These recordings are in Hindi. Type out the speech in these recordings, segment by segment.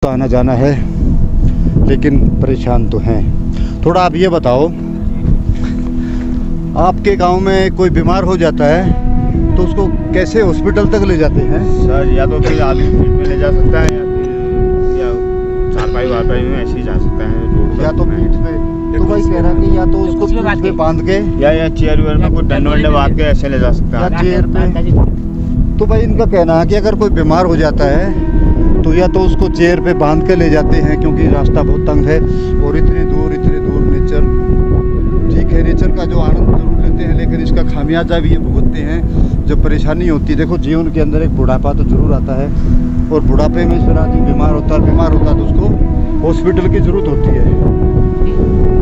का आना जाना है, लेकिन परेशान तो हैं। थोड़ा आप ये बताओ, आपके गांव में कोई बीमार हो जाता है तो उसको कैसे हॉस्पिटल तक ले जाते हैं? सर या तो फिर आदमी पीठ में ले जा सकता है, या चारपाई वारपाई में ऐसे ही जा सकता है रोड या तो पीठ पे, तो भाई कह रहा कि या तो उसको पीठ पे बांध के या चेयर वेयर में कोई डंडे वंडे बांध के ऐसे ले जा सकता या है। चेयर पे। तो भाई इनका कहना है कि अगर कोई बीमार हो जाता है तो या तो उसको चेयर पे बांध के ले जाते हैं, क्योंकि रास्ता बहुत तंग है और इतने दूर नेचर, ठीक है नेचर का जो आनंद जरूर लेते हैं, लेकिन इसका खामियाजा भी ये भुगतते हैं। जब परेशानी होती है, देखो जीवन के अंदर एक बुढ़ापा तो जरूर आता है, और बुढ़ापे में फिर आदमी बीमार होता है तो उसको हॉस्पिटल की ज़रूरत होती है।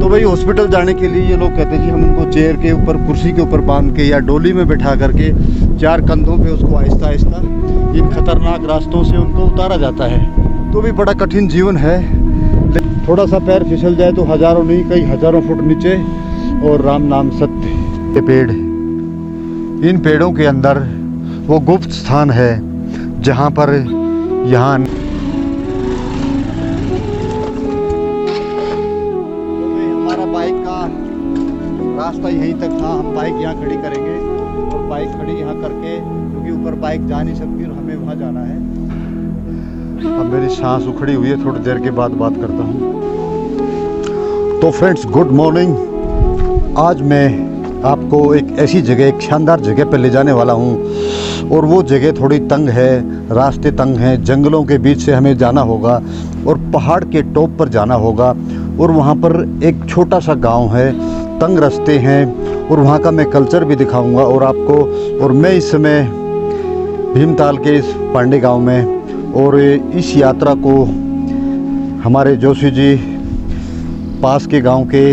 तो भाई हॉस्पिटल जाने के लिए ये लोग कहते हैं कि हम उनको चेयर के ऊपर, कुर्सी के ऊपर बांध के या डोली में बैठा करके 4 कंधों पे उसको आहिस्ता आहिस्ता इन खतरनाक रास्तों से उनको उतारा जाता है। तो भी बड़ा कठिन जीवन है। थोड़ा सा पैर फिसल जाए तो हजारों नहीं, कई हजारों फुट नीचे, और राम नाम सत्य। ये पेड़, इन पेड़ों के अंदर वो गुप्त स्थान है जहाँ पर यहाँ हमारा बाइक का रास्ता यहीं तक था। हम बाइक यहाँ खड़ी करेंगे और बाइक खड़ी यहाँ करके, क्योंकि ऊपर बाइक जा नहीं सकती और हमें वहाँ जाना है। अब मेरी सांस उखड़ी हुई है, थोड़ी देर के बाद बात करता हूँ। तो फ्रेंड्स, गुड मॉर्निंग। आज मैं आपको एक ऐसी जगह, एक शानदार जगह पर ले जाने वाला हूँ, और वो जगह थोड़ी तंग है, रास्ते तंग हैं, जंगलों के बीच से हमें जाना होगा और पहाड़ के टॉप पर जाना होगा, और वहाँ पर एक छोटा सा गांव है, तंग रास्ते हैं, और वहाँ का मैं कल्चर भी दिखाऊंगा और आपको। और मैं इस समय भीमताल के इस पांडे गांव में, और इस यात्रा को हमारे जोशी जी पास के गांव के,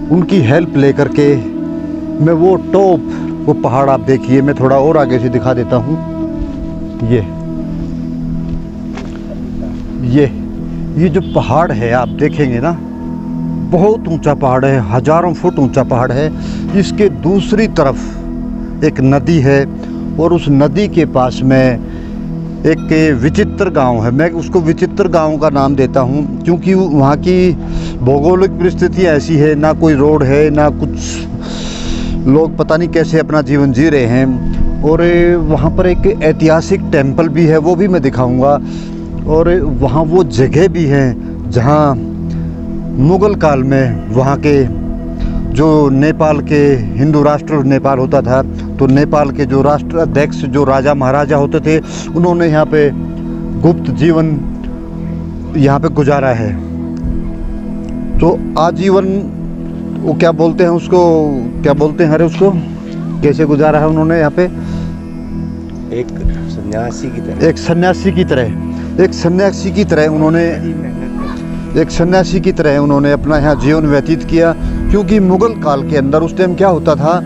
उनकी हेल्प लेकर के मैं वो टॉप, वो पहाड़ आप देखिए, मैं थोड़ा और आगे से दिखा देता हूँ। ये जो पहाड़ है आप देखेंगे ना, बहुत ऊंचा पहाड़ है, हजारों फुट ऊंचा पहाड़ है। इसके दूसरी तरफ एक नदी है, और उस नदी के पास में एक विचित्र गांव है। मैं उसको विचित्र गांव का नाम देता हूं, क्योंकि वहाँ की भौगोलिक परिस्थिति ऐसी है, ना कोई रोड है, ना कुछ, लोग पता नहीं कैसे अपना जीवन जी रहे हैं। और वहाँ पर एक ऐतिहासिक टेम्पल भी है, वो भी मैं दिखाऊंगा। और वहाँ वो जगह भी हैं जहाँ मुग़ल काल में वहाँ के जो नेपाल के, हिंदू राष्ट्र नेपाल होता था, तो नेपाल के जो राष्ट्र अध्यक्ष, जो राजा महाराजा होते थे, उन्होंने यहाँ पे गुप्त जीवन यहाँ पे गुजारा है। तो आजीवन, वो क्या बोलते हैं उसको, क्या बोलते हैं, अरे उसको कैसे गुजारा है उन्होंने यहाँ पे? एक सन्यासी की तरह, एक सन्यासी की तरह उन्होंने अपना यहाँ जीवन व्यतीत किया। क्योंकि मुग़ल काल के अंदर उस टाइम क्या होता था,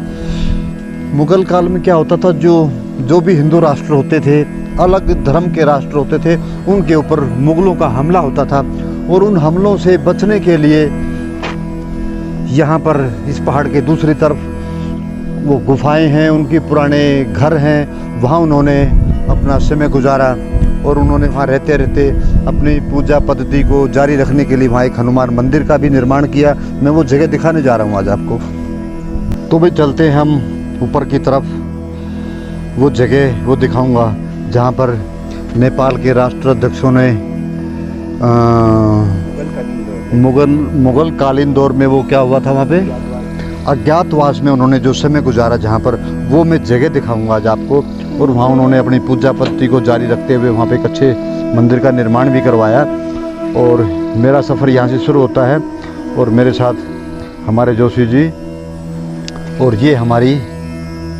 मुग़ल काल में क्या होता था, जो भी हिंदू राष्ट्र होते थे, अलग धर्म के राष्ट्र होते थे, उनके ऊपर मुग़लों का हमला होता था। और उन हमलों से बचने के लिए यहाँ पर इस पहाड़ के दूसरी तरफ वो गुफाएं हैं, उनके पुराने घर हैं, वहाँ उन्होंने अपना समय गुजारा। और उन्होंने वहाँ रहते रहते अपनी पूजा पद्धति को जारी रखने के लिए वहाँ एक हनुमान मंदिर का भी निर्माण किया। मैं वो जगह दिखाने जा रहा हूँ आज आपको। तो भाई चलते हैं हम ऊपर की तरफ, वो जगह वो दिखाऊंगा जहाँ पर नेपाल के राष्ट्राध्यक्षों ने मुग़ल कालीन दौर में वो क्या हुआ था, वहाँ पे अज्ञातवास में उन्होंने जो समय गुजारा, जहाँ पर, वो मैं जगह दिखाऊंगा आज आपको। और वहाँ उन्होंने अपनी पूजा पद्धति को जारी रखते हुए वहाँ पे एक अच्छे मंदिर का निर्माण भी करवाया। और मेरा सफ़र यहाँ से शुरू होता है, और मेरे साथ हमारे जोशी जी, और ये हमारी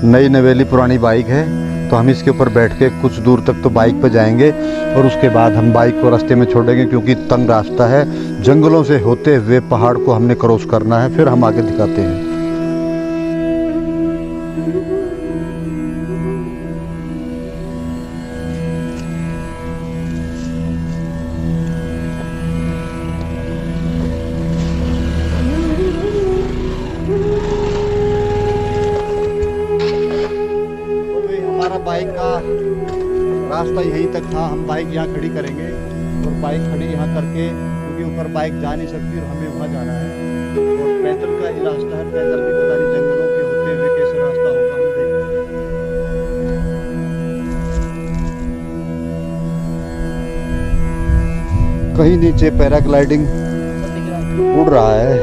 नई नवेली पुरानी बाइक है। तो हम इसके ऊपर बैठ के कुछ दूर तक तो बाइक पर जाएंगे, और उसके बाद हम बाइक को रास्ते में छोड़ेंगे, क्योंकि तंग रास्ता है, जंगलों से होते हुए पहाड़ को हमने क्रॉस करना है। फिर हम आगे दिखाते हैं। बाइक का रास्ता यहीं तक था। हम बाइक यहाँ खड़ी करेंगे और बाइक खड़ी यहाँ करके, क्योंकि ऊपर बाइक जा नहीं सकती और हमें वहाँ जाना है। और पैदल का ही रास्ता है, पैदल भी पता नहीं जंगलों के होते हुए कैसे रास्ता होगा, हम देखते हैं। कहीं नीचे पैराग्लाइडिंग उड़ रहा है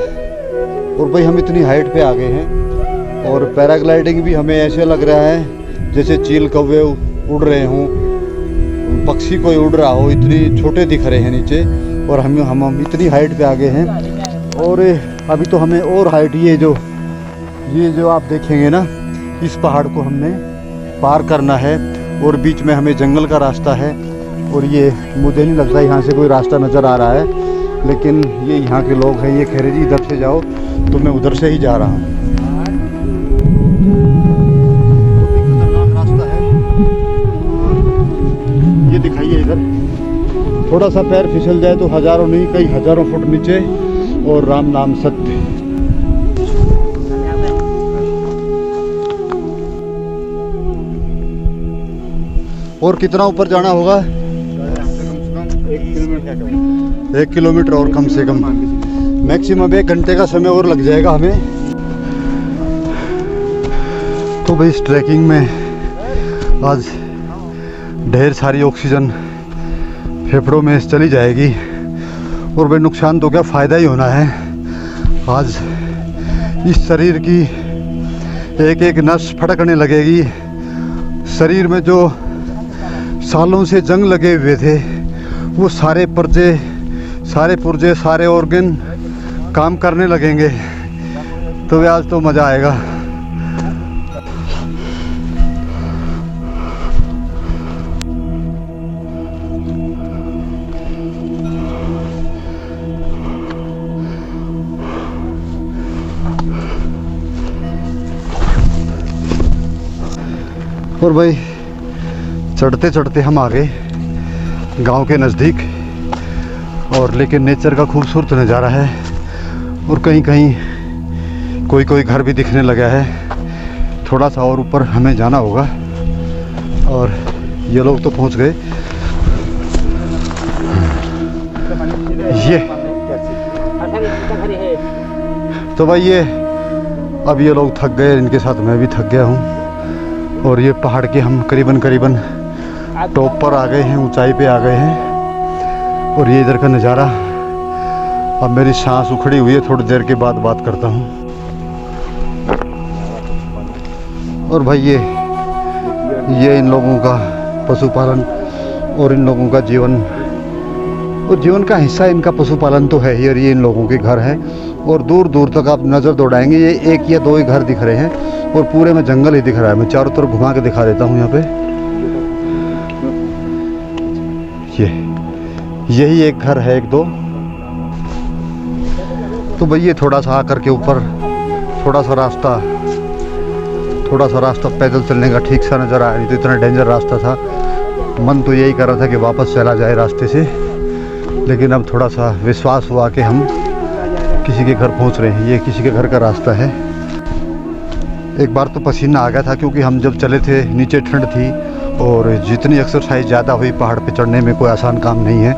और भाई हम इतनी हाइट पे आ गए हैं और पैराग्लाइडिंग भी हमें ऐसे लग रहा है जैसे चील कौवे उड़ रहे हों, पक्षी कोई उड़ रहा हो, इतनी छोटे दिख रहे हैं नीचे। और हम इतनी हाइट पे आ गए हैं और अभी तो हमें और हाइट ये जो आप देखेंगे ना, इस पहाड़ को हमने पार करना है और बीच में हमें जंगल का रास्ता है। और ये मुझे नहीं लगता यहाँ से कोई रास्ता नज़र आ रहा है, लेकिन ये यहाँ के लोग हैं, ये कह रहे जी इधर से जाओ, तो मैं उधर से ही जा रहा हूँ। खतरनाक रास्ता है, ये दिखाइए इधर, थोड़ा सा पैर फिसल जाए तो हजारों नहीं कई हजारों फुट नीचे और राम नाम सत्य। और कितना ऊपर जाना होगा? 1 किलोमीटर और कम से कम मैक्सिमम 1 घंटे का समय और लग जाएगा हमें। तो भाई इस ट्रैकिंग में आज ढेर सारी ऑक्सीजन फेफड़ों में चली जाएगी और भाई नुकसान तो क्या, फ़ायदा ही होना है। आज इस शरीर की एक एक नस फटकने लगेगी। शरीर में जो सालों से जंग लगे हुए थे वो सारे पुर्जे सारे ऑर्गन काम करने लगेंगे। तो आज तो मज़ा आएगा। और भाई चढ़ते चढ़ते हम आ गए गांव के नज़दीक, और लेकिन नेचर का खूबसूरत नज़ारा है और कहीं कहीं कोई घर भी दिखने लगा है। थोड़ा सा और ऊपर हमें जाना होगा और ये लोग तो पहुंच गए। ये तो भाई अब ये लोग थक गए, इनके साथ मैं भी थक गया हूँ। और ये पहाड़ के हम करीबन टॉप पर आ गए हैं, ऊंचाई पे आ गए हैं। और ये इधर का नज़ारा, अब मेरी सांस उखड़ी हुई है, थोड़ी देर के बाद बात करता हूँ। और भाई ये इन लोगों का पशुपालन और इन लोगों का जीवन का हिस्सा इनका पशुपालन तो है ही। और ये इन लोगों के घर है और दूर दूर तक आप नज़र दौड़ाएंगे ये 1 या 2 ही घर दिख रहे हैं और पूरे में जंगल ही दिख रहा है। मैं चारों तरफ घुमा के दिखा देता हूँ। यहाँ पे यही एक घर है, 1-2। तो भाई ये थोड़ा सा आकर के ऊपर थोड़ा सा रास्ता पैदल चलने का ठीक सा नज़र आया, नहीं तो इतना डेंजर रास्ता था। मन तो यही कर रहा था कि वापस चला जाए रास्ते से, लेकिन अब थोड़ा सा विश्वास हुआ कि हम किसी के घर पहुंच रहे हैं। ये किसी के घर का रास्ता है। एक बार तो पसीना आ गया था, क्योंकि हम जब चले थे नीचे ठंड थी और जितनी एक्सरसाइज ज़्यादा हुई पहाड़ पे चढ़ने में कोई आसान काम नहीं है।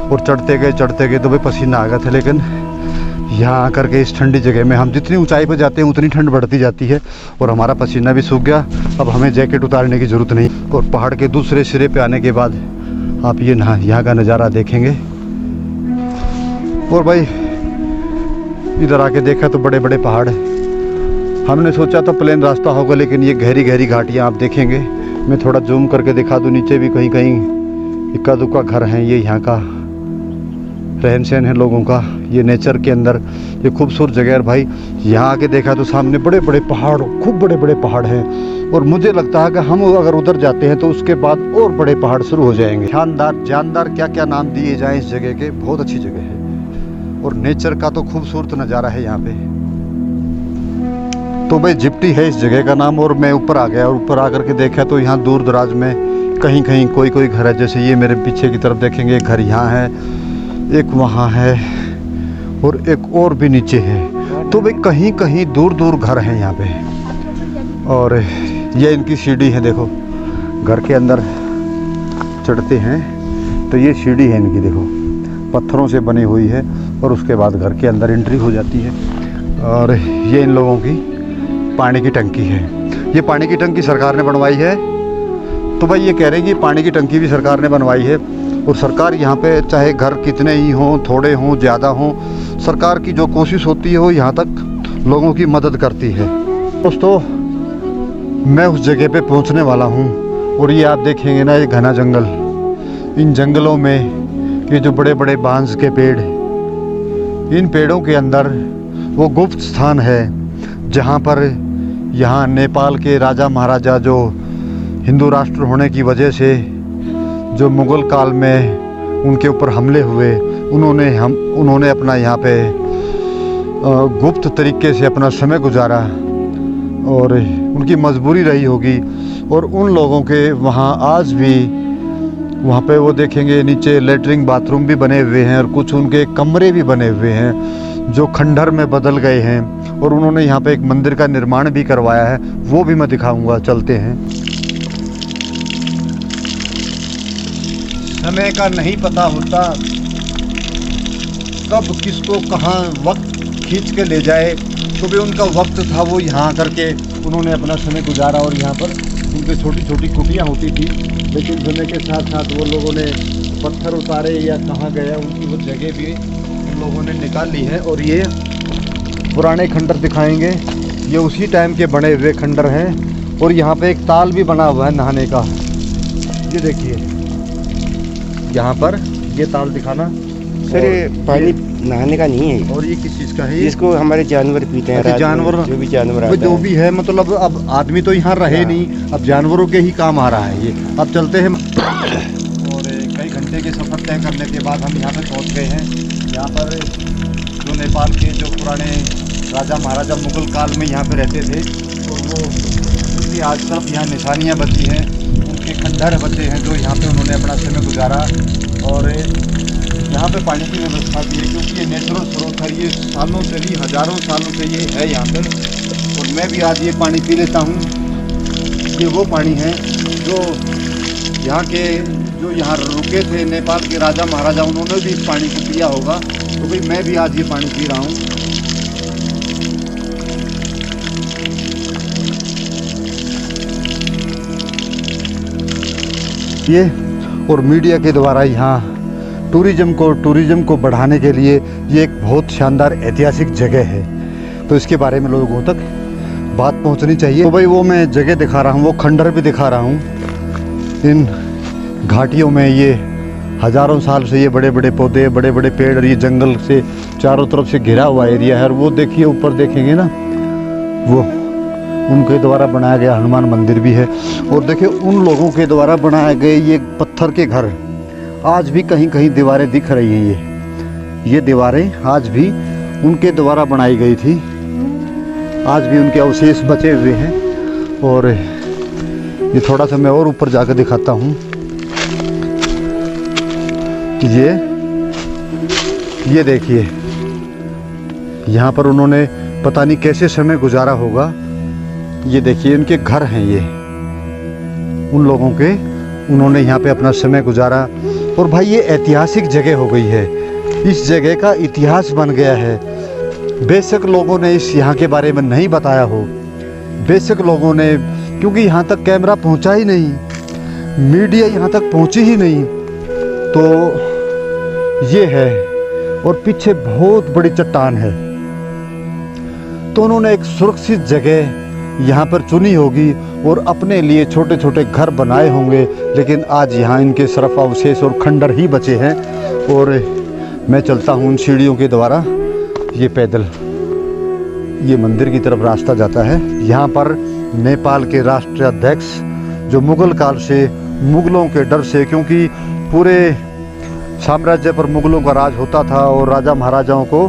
और चढ़ते गए तो भाई पसीना आ गया था। लेकिन यहाँ आकर के इस ठंडी जगह में हम जितनी ऊंचाई पर जाते हैं उतनी ठंड बढ़ती जाती है और हमारा पसीना भी सूख गया। अब हमें जैकेट उतारने की ज़रूरत नहीं। और पहाड़ के दूसरे सिरे पे आने के बाद आप ये यहाँ का नज़ारा देखेंगे। और भाई इधर आके देखा तो बड़े बड़े पहाड़। हमने सोचा था प्लेन रास्ता होगा, लेकिन ये गहरी घाटियाँ आप देखेंगे। मैं थोड़ा जूम करके दिखा दूँ, नीचे भी कहीं इक्का दुक्का घर हैं। ये यहाँ का रहन सहन है लोगों का, ये नेचर के अंदर ये खूबसूरत जगह है भाई। यहाँ आके देखा तो सामने बड़े बड़े पहाड़, खूब बड़े बड़े पहाड़ हैं। और मुझे लगता है कि हम अगर उधर जाते हैं तो उसके बाद और बड़े पहाड़ शुरू हो जाएंगे। जानदार क्या क्या नाम दिए जाएँ इस जगह के, बहुत अच्छी जगह है। और नेचर का तो खूबसूरत नज़ारा है यहाँ पे। तो भाई जिप्टी है इस जगह का नाम। और मैं ऊपर आ गया और ऊपर आकर के देखा तो यहाँ दूर दराज में कहीं कोई घर है। जैसे ये मेरे पीछे की तरफ देखेंगे, एक घर यहाँ है, एक वहाँ है और एक और भी नीचे है। तो भाई कहीं दूर घर हैं यहाँ पे। और ये इनकी सीढ़ी है, देखो घर के अंदर चढ़ते हैं तो ये सीढ़ी है इनकी, देखो पत्थरों से बनी हुई है और उसके बाद घर के अंदर एंट्री हो जाती है। और ये इन लोगों की पानी की टंकी है। ये पानी की टंकी सरकार ने बनवाई है। तो भाई ये कह रहे हैं कि पानी की टंकी भी सरकार ने बनवाई है और सरकार यहाँ पे चाहे घर कितने ही हों, थोड़े हों, ज़्यादा हों, सरकार की जो कोशिश होती है वो यहाँ तक लोगों की मदद करती है। दोस्तों मैं उस जगह पे पहुँचने वाला हूँ और ये आप देखेंगे ना, ये घना जंगल, इन जंगलों में ये जो बड़े बड़े बांस के पेड़, इन पेड़ों के अंदर वो गुप्त स्थान है जहाँ पर यहाँ नेपाल के राजा महाराजा जो हिंदू राष्ट्र होने की वजह से जो मुग़ल काल में उनके ऊपर हमले हुए, उन्होंने अपना यहाँ पे गुप्त तरीके से अपना समय गुजारा और उनकी मजबूरी रही होगी। और उन लोगों के वहाँ आज भी वहाँ पे वो देखेंगे नीचे लेटरिन बाथरूम भी बने हुए हैं और कुछ उनके कमरे भी बने हुए हैं जो खंडहर में बदल गए हैं। और उन्होंने यहाँ पे एक मंदिर का निर्माण भी करवाया है, वो भी मैं दिखाऊंगा, चलते हैं। समय का नहीं पता होता कब किसको कहाँ वक्त खींच के ले जाए। तो भी उनका वक्त था, वो यहाँ करके उन्होंने अपना समय गुजारा और यहाँ पर उनकी छोटी छोटी कुटियाँ होती थी। लेकिन समय के साथ साथ वो लोगों ने पत्थर उतारे या कहाँ गया, उनकी वो जगह भी उन लोगों ने निकाल ली है। और ये पुराने खंडर दिखाएंगे, ये उसी टाइम के बने हुए खंडर हैं। और यहाँ पे एक ताल भी बना हुआ है नहाने का, ये देखिए यहाँ पर ये ताल दिखाना। सर ये पानी नहाने का नहीं है। और ये किस चीज़ का है? इसको हमारे जानवर पीते हैं। अच्छा, जानवर, जो भी जानवर आता जो है। भी है, मतलब अब आदमी तो यहाँ रहे नहीं, अब जानवरों के ही काम आ रहा है ये। अब चलते हैं और कई घंटे के सफ़र तय करने के बाद हम यहाँ पे पहुँच गए हैं। यहाँ पर जो नेपाल के जो पुराने राजा महाराजा मुग़ल काल में यहाँ पे रहते थे, तो वो उनकी आज तक यहाँ निशानियाँ बची हैं, उनके खंडहर बचे हैं जो यहाँ पे उन्होंने अपना समय गुजारा। और यहाँ पे पानी की व्यवस्था भी है क्योंकि ये नेचुरल स्रोत है, ये सालों से भी हज़ारों सालों से ये है यहाँ पर। और मैं भी आज ये पानी पी लेता हूँ। ये वो पानी है जो यहाँ के जो यहाँ रुके थे नेपाल के राजा महाराजा, उन्होंने भी इस पानी को पिया होगा। तो भाई मैं भी आज ये पानी पी रहा हूँ। ये और मीडिया के द्वारा यहाँ टूरिज़्म को बढ़ाने के लिए ये एक बहुत शानदार ऐतिहासिक जगह है, तो इसके बारे में लोगों तक बात पहुंचनी चाहिए। तो भाई वो मैं जगह दिखा रहा हूँ, वो खंडहर भी दिखा रहा हूँ। इन घाटियों में ये हज़ारों साल से ये बड़े बड़े पौधे, बड़े बड़े पेड़ और ये जंगल से चारों तरफ से घिरा हुआ एरिया है। और वो देखिए ऊपर देखेंगे ना, वो उनके द्वारा बनाया गया हनुमान मंदिर भी है। और देखिए उन लोगों के द्वारा बनाए गए ये पत्थर के घर, आज भी कहीं कहीं दीवारें दिख रही हैं। ये दीवारें आज भी उनके द्वारा बनाई गई थी, आज भी उनके अवशेष बचे हुए हैं। और ये थोड़ा सा मैं और ऊपर जाकर दिखाता हूँ कि ये देखिए यहाँ पर उन्होंने पता नहीं कैसे समय गुजारा होगा। ये देखिए इनके घर हैं, ये उन लोगों के, उन्होंने यहाँ पे अपना समय गुजारा। और भाई ये ऐतिहासिक जगह हो गई है, इस जगह का इतिहास बन गया है। बेशक लोगों ने इस यहाँ के बारे में नहीं बताया हो, बेशक लोगों ने, क्योंकि यहाँ तक कैमरा पहुँचा ही नहीं, मीडिया यहाँ तक पहुँची ही नहीं। तो ये है, और पीछे बहुत बड़ी चट्टान है। तो उन्होंने एक सुरक्षित जगह यहाँ पर चुनी होगी और अपने लिए छोटे छोटे घर बनाए होंगे। लेकिन आज यहाँ इनके सिर्फ अवशेष और खंडर ही बचे हैं। और मैं चलता हूँ उन सीढ़ियों के द्वारा, ये पैदल ये मंदिर की तरफ रास्ता जाता है। यहाँ पर नेपाल के राष्ट्राध्यक्ष जो मुग़ल काल से, मुग़लों के डर से, क्योंकि पूरे साम्राज्य पर मुग़लों का राज होता था और राजा महाराजाओं को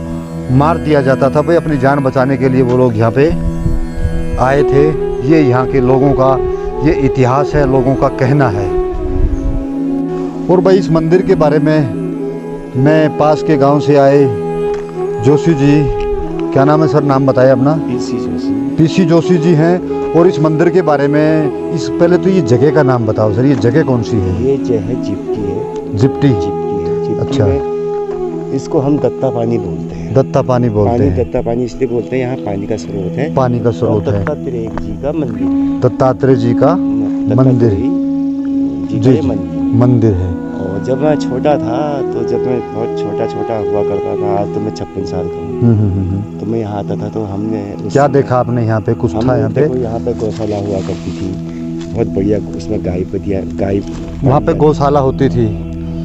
मार दिया जाता था, भाई अपनी जान बचाने के लिए वो लोग यहाँ पे आए थे। ये यहाँ के लोगों का ये इतिहास है, लोगों का कहना है। और भाई इस मंदिर के बारे में मैं पास के गांव से आए जोशी जी, क्या नाम है सर, नाम बताए अपना? पीसी जोशी जी हैं। और इस मंदिर के बारे में पहले तो ये जगह का नाम बताओ सर, ये जगह कौन सी है? ये जो है जिप्टी है। जिप्टी। जिप्टी अच्छा। में इसको हम दत्ता पानी बोलते हैं। दत्ता पानी बोलते हैं। दत्ता पानी इसलिए बोलते हैं, यहाँ पानी का स्रोत है। पानी का स्रोत है। दत्तात्रेय जी का मंदिर। दत्तात्रेय जी का मंदिर। जी जी का मंदिर है। और जब मैं छोटा था, तो जब मैं बहुत छोटा हुआ करता था, आज तो मैं 56 साल का हूँ, तो मैं यहाँ आता था, तो हमने क्या देखा आपने यहाँ पे? कुछ था यहाँ पे? यहाँ पे गौशाला हुआ करती थी, बहुत बढ़िया। उसमें गाय वहाँ पे गौशाला होती थी।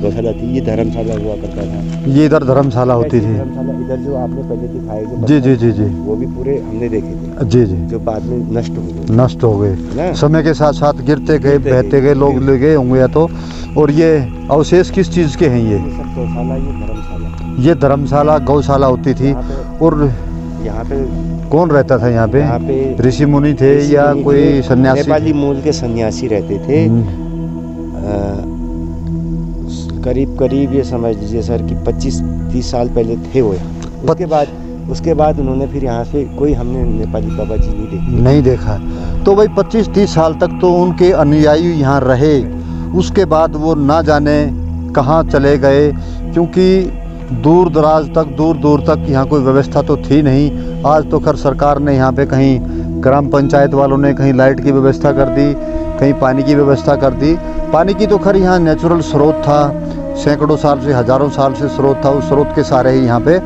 गौशाला थी। ये धर्मशाला हुआ करता था। ये इधर धर्मशाला होती थी। धर्मशाला इधर जो आपने पहले दिखाए जो जी जी जी जी। वो भी पूरे हमने देखे थे, जी जी। जो बाद में नष्ट हो गए। नष्ट हो गए, ना? समय के साथ साथ गिरते गए, बहते गए, लोग ले गए होंगे या तो। और ये अवशेष किस चीज़ के हैं? ये सब गौशाला, ये धर्मशाला। ये धर्मशाला गौशाला होती थी। और यहाँ पे कौन रहता था यहाँ यहाँ पे? ऋषि मुनि थे या कोई सन्यासी? नेपाली मूल के सन्यासी रहते थे। करीब ये समझ लीजिए सर कि 25-30 साल पहले थे वो यहाँ। उसके बाद उन्होंने फिर यहाँ से कोई हमने नेपाली बाबा जी नहीं देखा। तो भाई 25-30 साल तक तो उनके अनुयायी यहाँ रहे। उसके बाद वो ना जाने कहाँ चले गए, क्योंकि दूर दूर तक यहाँ कोई व्यवस्था तो थी नहीं। आज तो खैर सरकार ने यहाँ पे कहीं ग्राम पंचायत वालों ने कहीं लाइट की व्यवस्था कर दी, कहीं पानी की व्यवस्था कर दी। पानी की तो खैर यहाँ नेचुरल स्रोत था, सैकड़ों साल से हजारों साल से स्रोत था। उस स्रोत के सारे ही यहाँ पे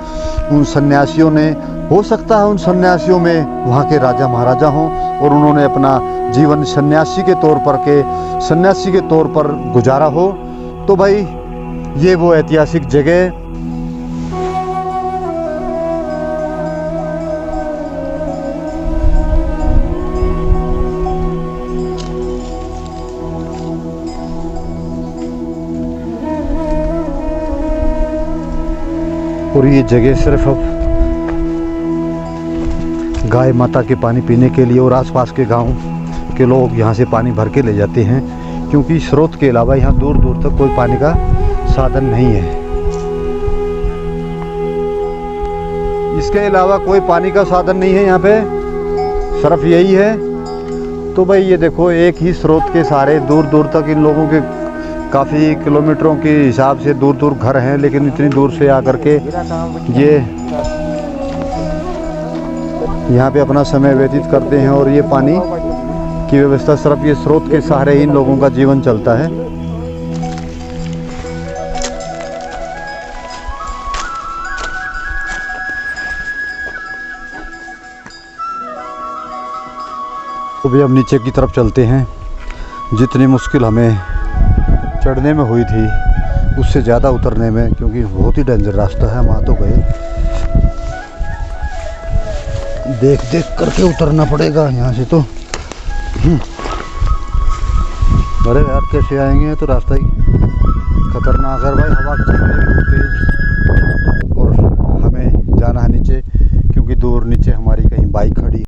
उन सन्यासियों ने, हो सकता है उन सन्यासियों में वहाँ के राजा महाराजा हों और उन्होंने अपना जीवन सन्यासी के तौर पर गुजारा हो। तो भाई ये वो ऐतिहासिक जगह और ये जगह सिर्फ अब गाय माता के पानी पीने के लिए और आसपास के गांव के लोग यहाँ से पानी भर के ले जाते हैं, क्योंकि स्रोत के अलावा यहाँ दूर दूर तक कोई पानी का साधन नहीं है। इसके अलावा कोई पानी का साधन नहीं है यहाँ पे, सिर्फ यही है। तो भाई ये देखो, एक ही स्रोत के सारे दूर दूर तक इन लोगों के काफ़ी किलोमीटरों के हिसाब से दूर दूर घर हैं, लेकिन इतनी दूर से आकर के ये यहाँ पे अपना समय व्यतीत करते हैं। और ये पानी की व्यवस्था सिर्फ ये स्रोत के सहारे ही इन लोगों का जीवन चलता है। तो भी अब नीचे की तरफ चलते हैं। जितनी मुश्किल हमें चढ़ने में हुई थी उससे ज़्यादा उतरने में, क्योंकि बहुत ही डेंजर रास्ता है। हम आ तो गए, देख देख करके उतरना पड़ेगा यहाँ से तो। अरे यार कैसे आएंगे, तो रास्ता ही खतरनाक है भाई। हवा चल रही है बहुत तेज।